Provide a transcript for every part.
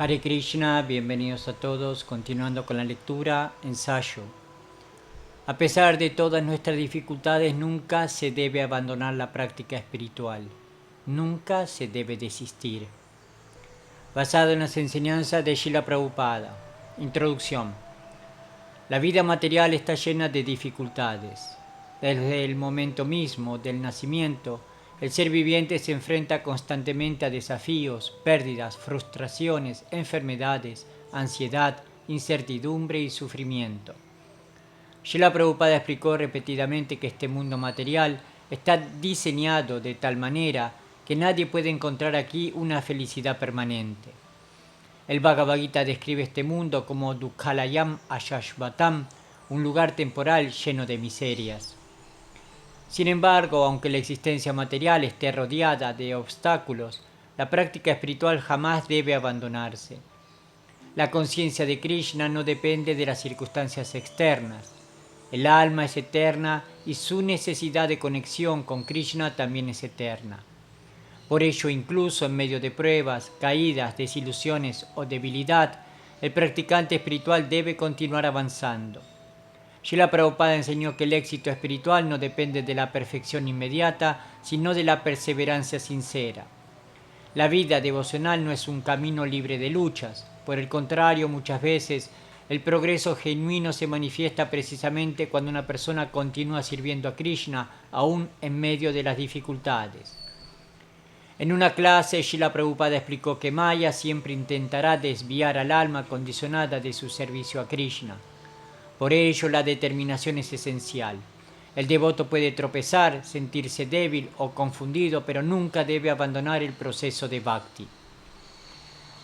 Hare Krishna, bienvenidos a todos, continuando con la lectura, ensayo. A pesar de todas nuestras dificultades, nunca se debe abandonar la práctica espiritual. Nunca se debe desistir. Basado en las enseñanzas de Srila Prabhupada. Introducción. La vida material está llena de dificultades. Desde el momento mismo del nacimiento, el ser viviente se enfrenta constantemente a desafíos, pérdidas, frustraciones, enfermedades, ansiedad, incertidumbre y sufrimiento. Srila Prabhupada explicó repetidamente que este mundo material está diseñado de tal manera que nadie puede encontrar aquí una felicidad permanente. El Bhagavad Gita describe este mundo como Dukhalayam Ashashvatam, un lugar temporal lleno de miserias. Sin embargo, aunque la existencia material esté rodeada de obstáculos, la práctica espiritual jamás debe abandonarse. La conciencia de Krishna no depende de las circunstancias externas. El alma es eterna y su necesidad de conexión con Krishna también es eterna. Por ello, incluso en medio de pruebas, caídas, desilusiones o debilidad, el practicante espiritual debe continuar avanzando. Srila Prabhupada enseñó que el éxito espiritual no depende de la perfección inmediata, sino de la perseverancia sincera. La vida devocional no es un camino libre de luchas. Por el contrario, muchas veces el progreso genuino se manifiesta precisamente cuando una persona continúa sirviendo a Krishna, aún en medio de las dificultades. En una clase, Srila Prabhupada explicó que Maya siempre intentará desviar al alma condicionada de su servicio a Krishna. Por ello, la determinación es esencial. El devoto puede tropezar, sentirse débil o confundido, pero nunca debe abandonar el proceso de bhakti.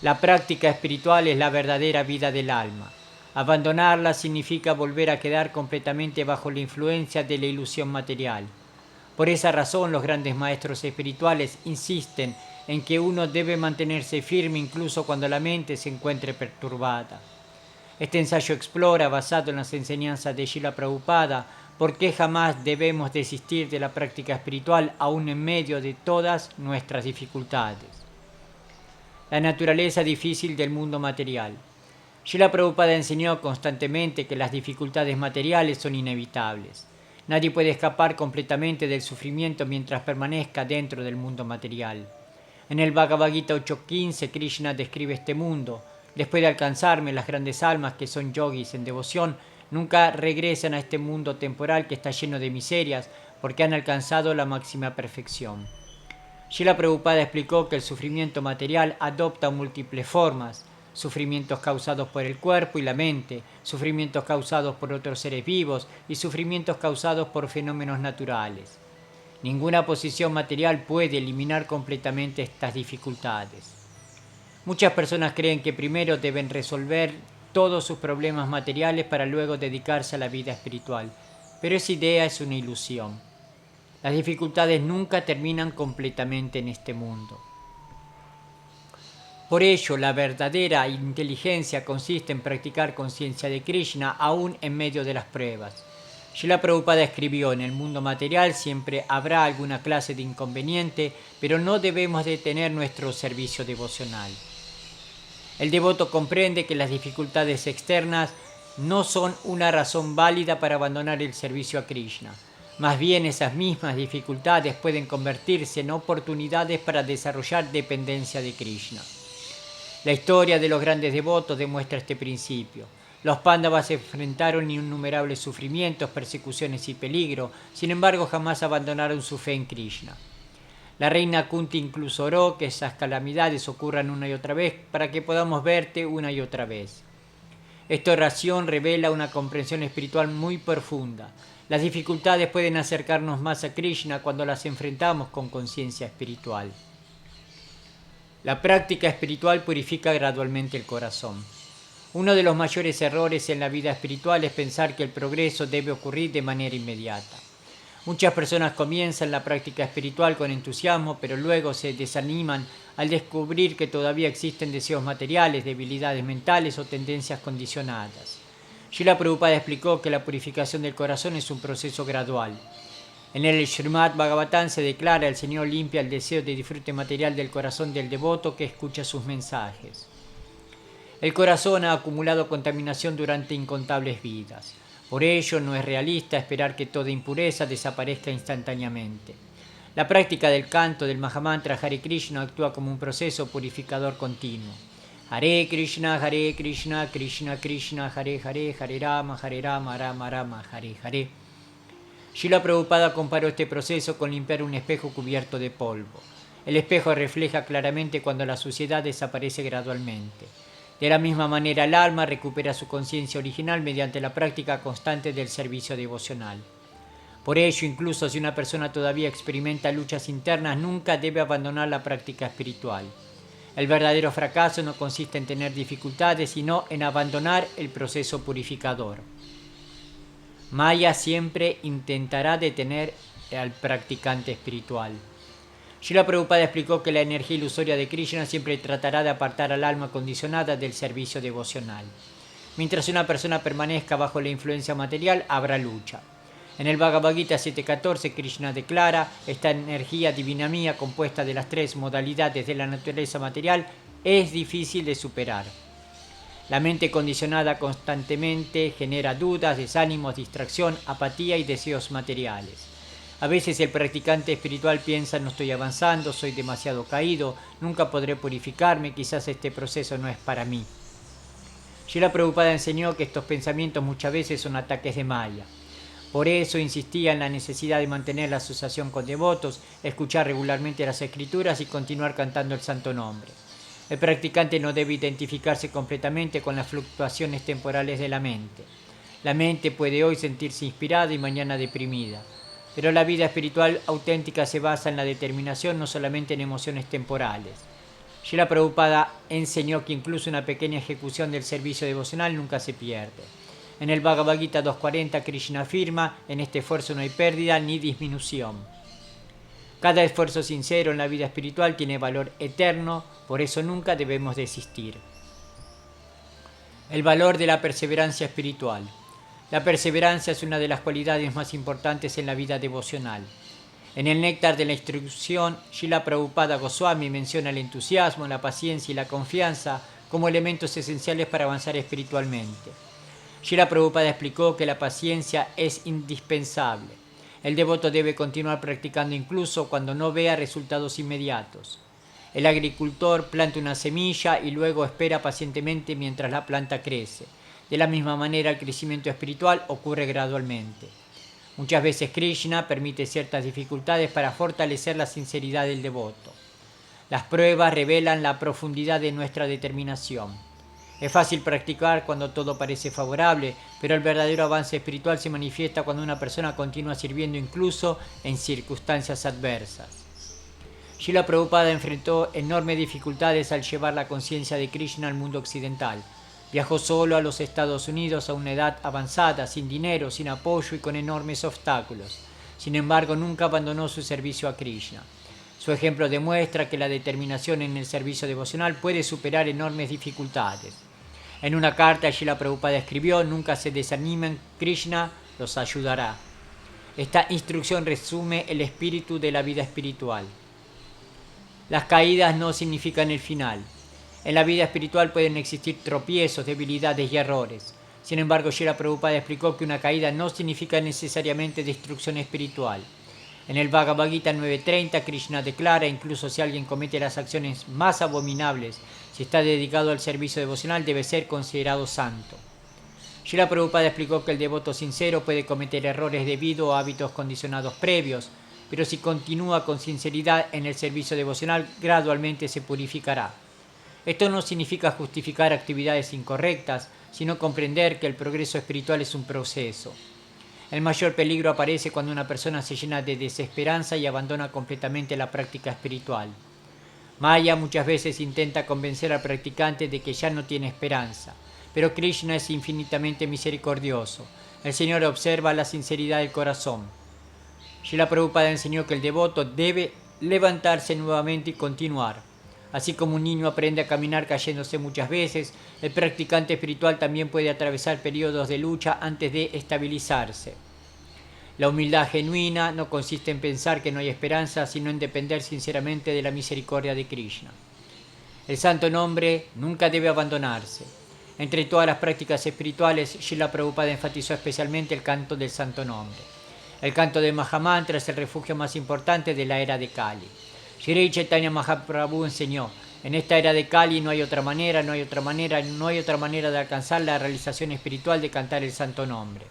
La práctica espiritual es la verdadera vida del alma. Abandonarla significa volver a quedar completamente bajo la influencia de la ilusión material. Por esa razón, los grandes maestros espirituales insisten en que uno debe mantenerse firme incluso cuando la mente se encuentre perturbada. Este ensayo explora, basado en las enseñanzas de Srila Prabhupada, por qué jamás debemos desistir de la práctica espiritual aún en medio de todas nuestras dificultades. La naturaleza difícil del mundo material. Srila Prabhupada enseñó constantemente que las dificultades materiales son inevitables. Nadie puede escapar completamente del sufrimiento mientras permanezca dentro del mundo material. En el Bhagavad Gita 8.15, Krishna describe este mundo. Después de alcanzarme, las grandes almas que son yogis en devoción nunca regresan a este mundo temporal que está lleno de miserias porque han alcanzado la máxima perfección. Srila Prabhupada explicó que el sufrimiento material adopta múltiples formas: sufrimientos causados por el cuerpo y la mente, sufrimientos causados por otros seres vivos y sufrimientos causados por fenómenos naturales. Ninguna posición material puede eliminar completamente estas dificultades. Muchas personas creen que primero deben resolver todos sus problemas materiales para luego dedicarse a la vida espiritual, pero esa idea es una ilusión. Las dificultades nunca terminan completamente en este mundo. Por ello, la verdadera inteligencia consiste en practicar conciencia de Krishna aún en medio de las pruebas. Srila Prabhupada escribió: en el mundo material siempre habrá alguna clase de inconveniente, pero no debemos detener nuestro servicio devocional. El devoto comprende que las dificultades externas no son una razón válida para abandonar el servicio a Krishna. Más bien, esas mismas dificultades pueden convertirse en oportunidades para desarrollar dependencia de Krishna. La historia de los grandes devotos demuestra este principio. Los Pándavas enfrentaron innumerables sufrimientos, persecuciones y peligro, sin embargo jamás abandonaron su fe en Krishna. La reina Kunti incluso oró que esas calamidades ocurran una y otra vez para que podamos verte una y otra vez. Esta oración revela una comprensión espiritual muy profunda. Las dificultades pueden acercarnos más a Krishna cuando las enfrentamos con conciencia espiritual. La práctica espiritual purifica gradualmente el corazón. Uno de los mayores errores en la vida espiritual es pensar que el progreso debe ocurrir de manera inmediata. Muchas personas comienzan la práctica espiritual con entusiasmo, pero luego se desaniman al descubrir que todavía existen deseos materiales, debilidades mentales o tendencias condicionadas. Srila Prabhupada explicó que la purificación del corazón es un proceso gradual. En el Srimad Bhagavatam se declara: el Señor limpia el deseo de disfrute material del corazón del devoto que escucha sus mensajes. El corazón ha acumulado contaminación durante incontables vidas. Por ello, no es realista esperar que toda impureza desaparezca instantáneamente. La práctica del canto del Mahamantra Hare Krishna actúa como un proceso purificador continuo. Hare Krishna, Krishna Krishna, Hare Hare, Hare Rama, Rama Rama, Hare Hare. Srila Prabhupada comparó este proceso con limpiar un espejo cubierto de polvo. El espejo refleja claramente cuando la suciedad desaparece gradualmente. De la misma manera, el alma recupera su conciencia original mediante la práctica constante del servicio devocional. Por ello, incluso si una persona todavía experimenta luchas internas, nunca debe abandonar la práctica espiritual. El verdadero fracaso no consiste en tener dificultades, sino en abandonar el proceso purificador. Maya siempre intentará detener al practicante espiritual. Srila Prabhupada explicó que la energía ilusoria de Krishna siempre tratará de apartar al alma condicionada del servicio devocional. Mientras una persona permanezca bajo la influencia material, habrá lucha. En el Bhagavad Gita 7.14, Krishna declara: esta energía divina mía, compuesta de las tres modalidades de la naturaleza material, es difícil de superar. La mente condicionada constantemente genera dudas, desánimos, distracción, apatía y deseos materiales. A veces el practicante espiritual piensa: no estoy avanzando, soy demasiado caído, nunca podré purificarme, quizás este proceso no es para mí. Srila Prabhupada enseñó que estos pensamientos muchas veces son ataques de Maya. Por eso insistía en la necesidad de mantener la asociación con devotos, escuchar regularmente las escrituras y continuar cantando el santo nombre. El practicante no debe identificarse completamente con las fluctuaciones temporales de la mente. La mente puede hoy sentirse inspirada y mañana deprimida. Pero la vida espiritual auténtica se basa en la determinación, no solamente en emociones temporales. Srila Prabhupada enseñó que incluso una pequeña ejecución del servicio devocional nunca se pierde. En el Bhagavad Gita 2.40, Krishna afirma: en este esfuerzo no hay pérdida ni disminución. Cada esfuerzo sincero en la vida espiritual tiene valor eterno, por eso nunca debemos desistir. El valor de la perseverancia espiritual. La perseverancia es una de las cualidades más importantes en la vida devocional. En el Néctar de la Instrucción, Srila Prabhupada Goswami menciona el entusiasmo, la paciencia y la confianza como elementos esenciales para avanzar espiritualmente. Srila Prabhupada explicó que la paciencia es indispensable. El devoto debe continuar practicando incluso cuando no vea resultados inmediatos. El agricultor planta una semilla y luego espera pacientemente mientras la planta crece. De la misma manera, el crecimiento espiritual ocurre gradualmente. Muchas veces Krishna permite ciertas dificultades para fortalecer la sinceridad del devoto. Las pruebas revelan la profundidad de nuestra determinación. Es fácil practicar cuando todo parece favorable, pero el verdadero avance espiritual se manifiesta cuando una persona continúa sirviendo incluso en circunstancias adversas. Srila Prabhupada enfrentó enormes dificultades al llevar la conciencia de Krishna al mundo occidental. Viajó solo a los Estados Unidos a una edad avanzada, sin dinero, sin apoyo y con enormes obstáculos. Sin embargo, nunca abandonó su servicio a Krishna. Su ejemplo demuestra que la determinación en el servicio devocional puede superar enormes dificultades. En una carta, Srila Prabhupada escribió: nunca se desanimen, Krishna los ayudará. Esta instrucción resume el espíritu de la vida espiritual. Las caídas no significan el final. En la vida espiritual pueden existir tropiezos, debilidades y errores. Sin embargo, Srila Prabhupada explicó que una caída no significa necesariamente destrucción espiritual. En el Bhagavad Gita 9.30, Krishna declara: incluso si alguien comete las acciones más abominables, si está dedicado al servicio devocional, debe ser considerado santo. Srila Prabhupada explicó que el devoto sincero puede cometer errores debido a hábitos condicionados previos, pero si continúa con sinceridad en el servicio devocional, gradualmente se purificará. Esto no significa justificar actividades incorrectas, sino comprender que el progreso espiritual es un proceso. El mayor peligro aparece cuando una persona se llena de desesperanza y abandona completamente la práctica espiritual. Maya muchas veces intenta convencer al practicante de que ya no tiene esperanza, pero Krishna es infinitamente misericordioso. El Señor observa la sinceridad del corazón. Srila Prabhupada enseñó que el devoto debe levantarse nuevamente y continuar. Así como un niño aprende a caminar cayéndose muchas veces, el practicante espiritual también puede atravesar periodos de lucha antes de estabilizarse. La humildad genuina no consiste en pensar que no hay esperanza, sino en depender sinceramente de la misericordia de Krishna. El santo nombre nunca debe abandonarse. Entre todas las prácticas espirituales, Srila Prabhupada enfatizó especialmente el canto del santo nombre. El canto de Mahamantra es el refugio más importante de la era de Kali. Shri Chaitanya Mahaprabhu enseñó: en esta era de Kali no hay otra manera de alcanzar la realización espiritual de cantar el santo nombre.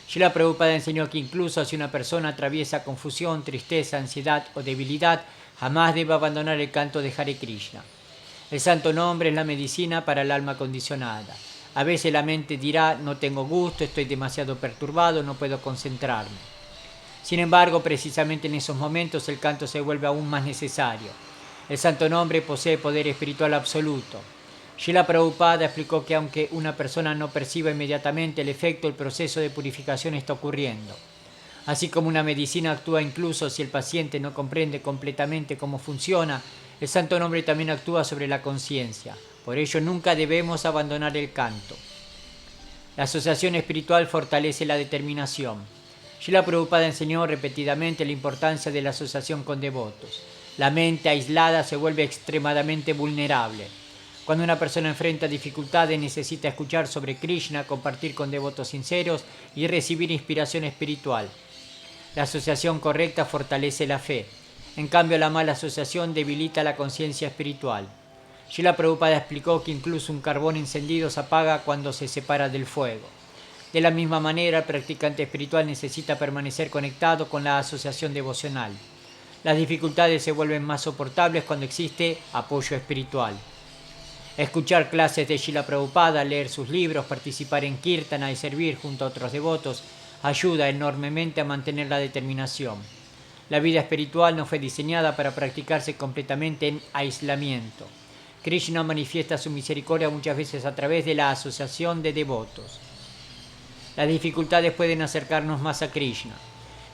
Srila Prabhupada enseñó que incluso si una persona atraviesa confusión, tristeza, ansiedad o debilidad, jamás debe abandonar el canto de Hare Krishna. El santo nombre es la medicina para el alma condicionada. A veces la mente dirá: no tengo gusto, estoy demasiado perturbado, no puedo concentrarme. Sin embargo, precisamente en esos momentos el canto se vuelve aún más necesario. El santo nombre posee poder espiritual absoluto. Srila Prabhupada explicó que aunque una persona no perciba inmediatamente el efecto, el proceso de purificación está ocurriendo. Así como una medicina actúa incluso si el paciente no comprende completamente cómo funciona, el santo nombre también actúa sobre la conciencia. Por ello nunca debemos abandonar el canto. La asociación espiritual fortalece la determinación. Srila Prabhupada enseñó repetidamente la importancia de la asociación con devotos. La mente aislada se vuelve extremadamente vulnerable. Cuando una persona enfrenta dificultades, necesita escuchar sobre Krishna, compartir con devotos sinceros y recibir inspiración espiritual. La asociación correcta fortalece la fe. En cambio, la mala asociación debilita la conciencia espiritual. Srila Prabhupada explicó que incluso un carbón encendido se apaga cuando se separa del fuego. De la misma manera, el practicante espiritual necesita permanecer conectado con la asociación devocional. Las dificultades se vuelven más soportables cuando existe apoyo espiritual. Escuchar clases de Srila Prabhupada, leer sus libros, participar en kirtana y servir junto a otros devotos ayuda enormemente a mantener la determinación. La vida espiritual no fue diseñada para practicarse completamente en aislamiento. Krishna manifiesta su misericordia muchas veces a través de la asociación de devotos. Las dificultades pueden acercarnos más a Krishna.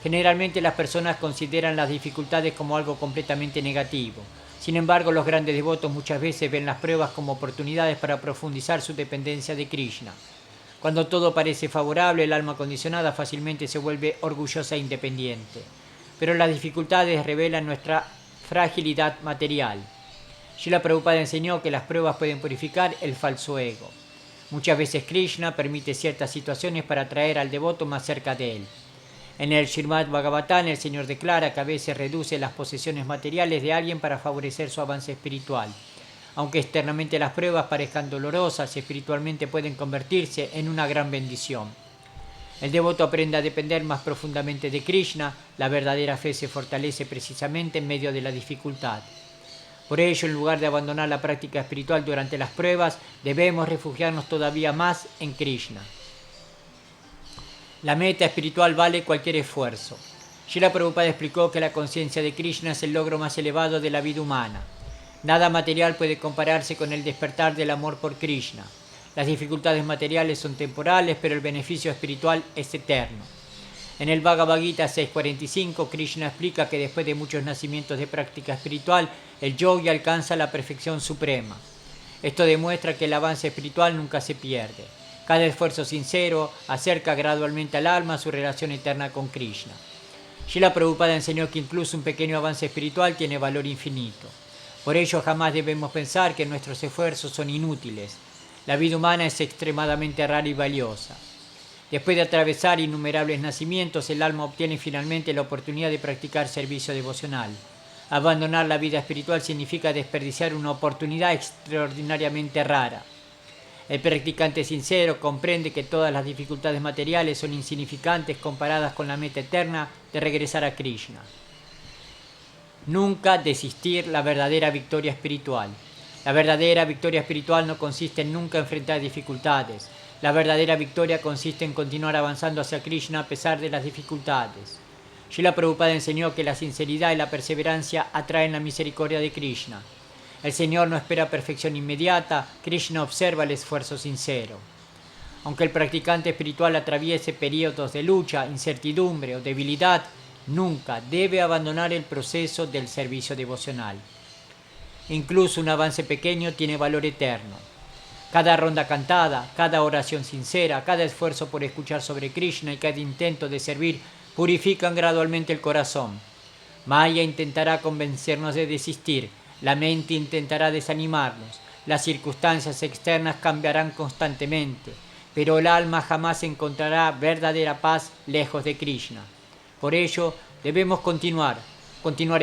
Generalmente las personas consideran las dificultades como algo completamente negativo. Sin embargo, los grandes devotos muchas veces ven las pruebas como oportunidades para profundizar su dependencia de Krishna. Cuando todo parece favorable, el alma condicionada fácilmente se vuelve orgullosa e independiente. Pero las dificultades revelan nuestra fragilidad material. Srila Prabhupada enseñó que las pruebas pueden purificar el falso ego. Muchas veces Krishna permite ciertas situaciones para atraer al devoto más cerca de él. En el Srimad Bhagavatam, el Señor declara que a veces reduce las posesiones materiales de alguien para favorecer su avance espiritual. Aunque externamente las pruebas parezcan dolorosas, espiritualmente pueden convertirse en una gran bendición. El devoto aprende a depender más profundamente de Krishna. La verdadera fe se fortalece precisamente en medio de la dificultad. Por ello, en lugar de abandonar la práctica espiritual durante las pruebas, debemos refugiarnos todavía más en Krishna. La meta espiritual vale cualquier esfuerzo. Srila Prabhupada explicó que la conciencia de Krishna es el logro más elevado de la vida humana. Nada material puede compararse con el despertar del amor por Krishna. Las dificultades materiales son temporales, pero el beneficio espiritual es eterno. En el Bhagavad Gita 6.45, Krishna explica que después de muchos nacimientos de práctica espiritual, el yogi alcanza la perfección suprema. Esto demuestra que el avance espiritual nunca se pierde. Cada esfuerzo sincero acerca gradualmente al alma a su relación eterna con Krishna. Srila Prabhupada enseñó que incluso un pequeño avance espiritual tiene valor infinito. Por ello jamás debemos pensar que nuestros esfuerzos son inútiles. La vida humana es extremadamente rara y valiosa. Después de atravesar innumerables nacimientos, el alma obtiene finalmente la oportunidad de practicar servicio devocional. Abandonar la vida espiritual significa desperdiciar una oportunidad extraordinariamente rara. El practicante sincero comprende que todas las dificultades materiales son insignificantes comparadas con la meta eterna de regresar a Krishna. Nunca desistir la verdadera victoria espiritual. La verdadera victoria espiritual no consiste en nunca enfrentar dificultades. La verdadera victoria consiste en continuar avanzando hacia Krishna a pesar de las dificultades. Srila Prabhupada enseñó que la sinceridad y la perseverancia atraen la misericordia de Krishna. El Señor no espera perfección inmediata, Krishna observa el esfuerzo sincero. Aunque el practicante espiritual atraviese periodos de lucha, incertidumbre o debilidad, nunca debe abandonar el proceso del servicio devocional. Incluso un avance pequeño tiene valor eterno. Cada ronda cantada, cada oración sincera, cada esfuerzo por escuchar sobre Krishna y cada intento de servir purifican gradualmente el corazón. Maya intentará convencernos de desistir. La mente intentará desanimarnos, las circunstancias externas cambiarán constantemente, pero el alma jamás encontrará verdadera paz lejos de Krishna. Por ello, debemos continuar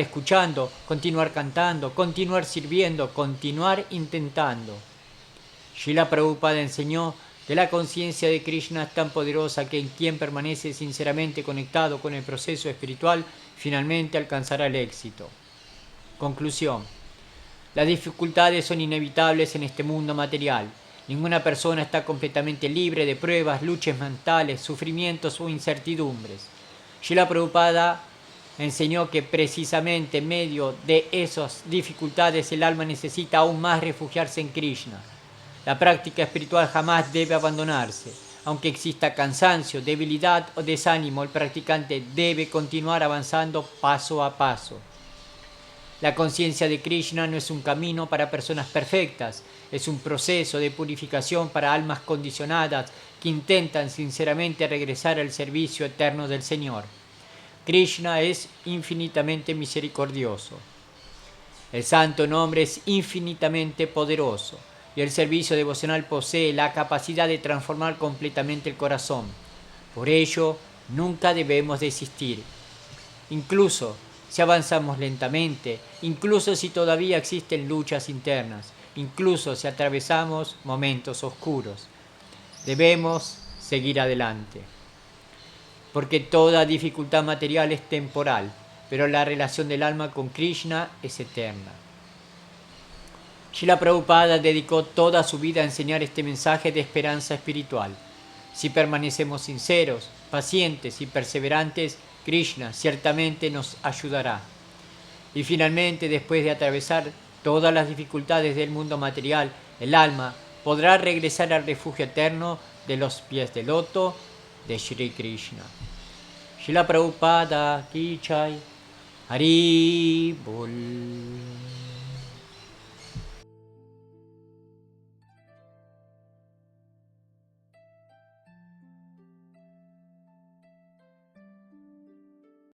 escuchando, continuar cantando, continuar sirviendo, continuar intentando. Srila Prabhupada enseñó que la conciencia de Krishna es tan poderosa que quien permanece sinceramente conectado con el proceso espiritual finalmente alcanzará el éxito. Conclusión. Las dificultades son inevitables en este mundo material. Ninguna persona está completamente libre de pruebas, luchas mentales, sufrimientos o incertidumbres. Srila Prabhupada enseñó que precisamente en medio de esas dificultades el alma necesita aún más refugiarse en Krishna. La práctica espiritual jamás debe abandonarse. Aunque exista cansancio, debilidad o desánimo, el practicante debe continuar avanzando paso a paso. La conciencia de Krishna no es un camino para personas perfectas, es un proceso de purificación para almas condicionadas que intentan sinceramente regresar al servicio eterno del Señor. Krishna es infinitamente misericordioso. El santo nombre es infinitamente poderoso y el servicio devocional posee la capacidad de transformar completamente el corazón. Por ello, nunca debemos desistir. Incluso si avanzamos lentamente, incluso si todavía existen luchas internas, incluso si atravesamos momentos oscuros, debemos seguir adelante. Porque toda dificultad material es temporal, pero la relación del alma con Krishna es eterna. Srila Prabhupada dedicó toda su vida a enseñar este mensaje de esperanza espiritual. Si permanecemos sinceros, pacientes y perseverantes, Krishna ciertamente nos ayudará. Y finalmente, después de atravesar todas las dificultades del mundo material, el alma podrá regresar al refugio eterno de los pies de loto de Shri Krishna. Srila Prabhupada Ki Jai. Hari Bol.